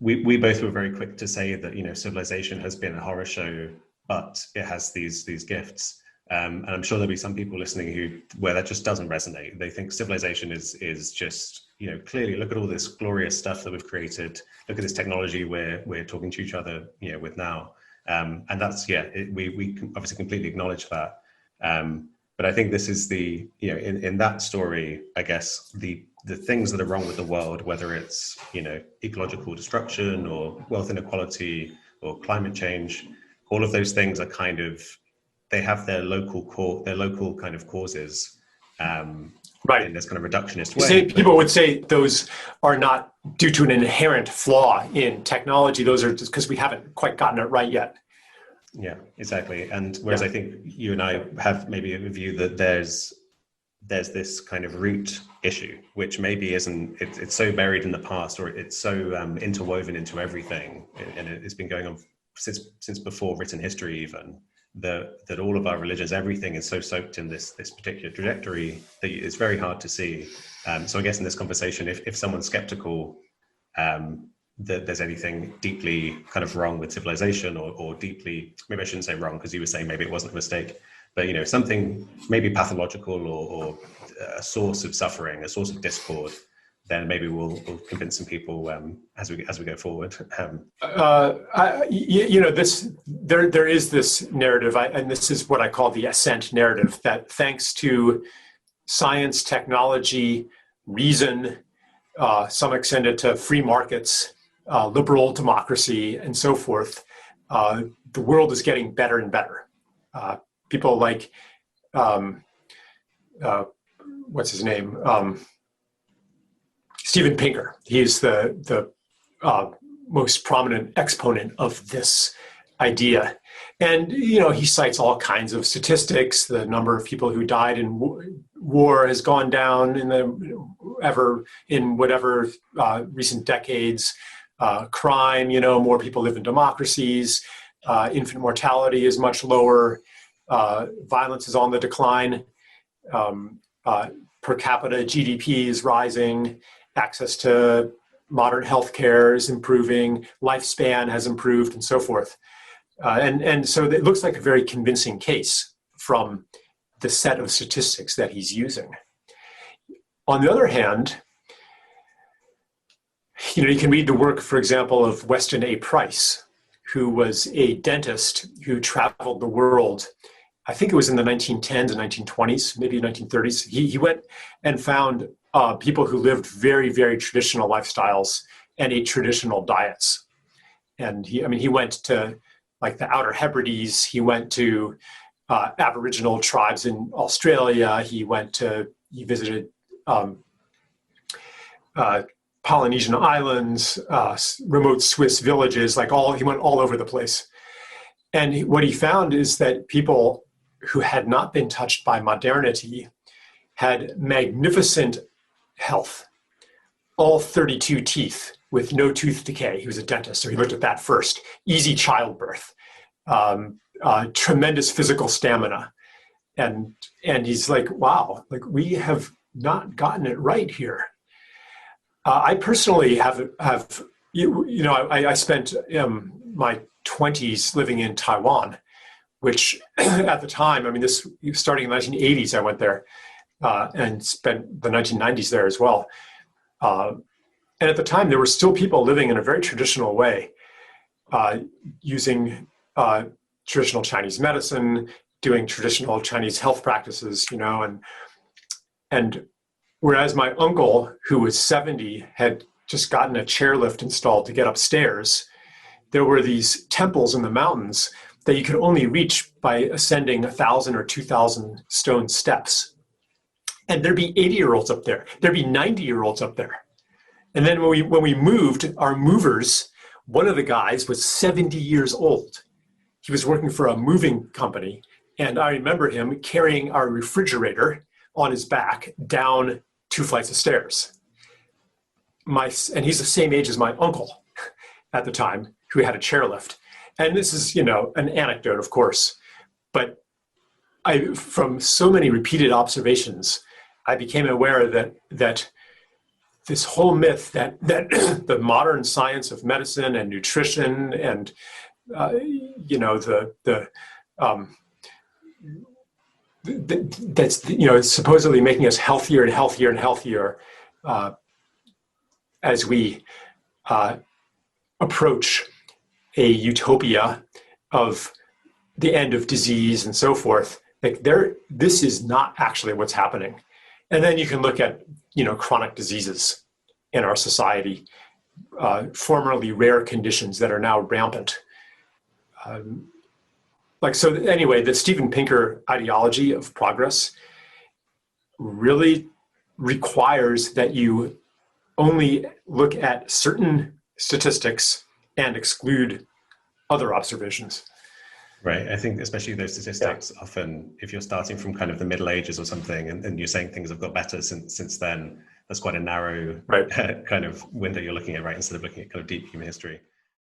we both were very quick to say that, civilization has been a horror show, but it has these gifts. And I'm sure there'll be some people listening where that just doesn't resonate. They think civilization is just, clearly look at all this glorious stuff that we've created. Look at this technology we're talking to each other, with now. And that's, we obviously completely acknowledge that. But I think this is in that story, I guess, the things that are wrong with the world, whether it's, ecological destruction or wealth inequality or climate change, all of those things are kind of, they have their local kind of causes, right, in this kind of reductionist way. People would say those are not due to an inherent flaw in technology. Those are just because we haven't quite gotten it right yet. Yeah, exactly. And whereas I think you and I have maybe a view that there's this kind of root issue, which maybe it's so buried in the past, or it's so interwoven into everything, and it's been going on since before written history even, that all of our religions, everything is so soaked in this particular trajectory that it's very hard to see. So I guess in this conversation, if someone's skeptical that there's anything deeply kind of wrong with civilization, or deeply, maybe I shouldn't say wrong, because you were saying maybe it wasn't a mistake, but something maybe pathological or a source of suffering, a source of discord, then maybe we'll convince some people as we go forward. There is this narrative, and this is what I call the Ascent narrative, that thanks to science, technology, reason, some extend it to free markets, liberal democracy, and so forth, the world is getting better and better. People like, what's his name? Steven Pinker. He's the most prominent exponent of this idea. And, he cites all kinds of statistics. The number of people who died in war has gone down in whatever recent decades. Crime, more people live in democracies. Infant mortality is much lower. Violence is on the decline. Per capita GDP is rising. Access to modern healthcare is improving. Lifespan has improved, and so forth. And so it looks like a very convincing case from the set of statistics that he's using. On the other hand, you can read the work, for example, of Weston A. Price, who was a dentist who traveled the world. I think it was in the 1910s and 1920s, maybe 1930s. He went and found people who lived very, very traditional lifestyles and ate traditional diets. And he went to like the Outer Hebrides. He went to Aboriginal tribes in Australia. He visited Polynesian islands, remote Swiss villages, he went all over the place. And what he found is that people who had not been touched by modernity had magnificent health, all 32 teeth with no tooth decay. He was a dentist, so he looked at that first. Easy childbirth, tremendous physical stamina. And he's like, wow, we have not gotten it right here. I personally have I spent my 20s living in Taiwan, which at the time, this starting in the 1980s, I went there and spent the 1990s there as well. And at the time, there were still people living in a very traditional way, using traditional Chinese medicine, doing traditional Chinese health practices, and whereas my uncle, who was 70, had just gotten a chairlift installed to get upstairs, there were these temples in the mountains that you could only reach by ascending 1,000 or 2,000 stone steps. And there'd be 80-year-olds up there. There'd be 90-year-olds up there. And then when we moved, our movers, one of the guys was 70 years old. He was working for a moving company. And I remember him carrying our refrigerator on his back down 2 flights of stairs. And he's the same age as my uncle at the time, who had a chairlift. And this is, an anecdote, of course, but from so many repeated observations, I became aware that this whole myth that the modern science of medicine and nutrition and that's supposedly making us healthier and healthier and healthier as we approach a utopia of the end of disease and so forth. Like this is not actually what's happening. And then you can look at chronic diseases in our society, formerly rare conditions that are now rampant. So anyway, the Steven Pinker ideology of progress really requires that you only look at certain statistics and exclude other observations. Right. I think especially those statistics, often if you're starting from kind of the Middle Ages or something, and you're saying things have got better since then, that's quite a narrow kind of window you're looking at, right? Instead of looking at kind of deep human history.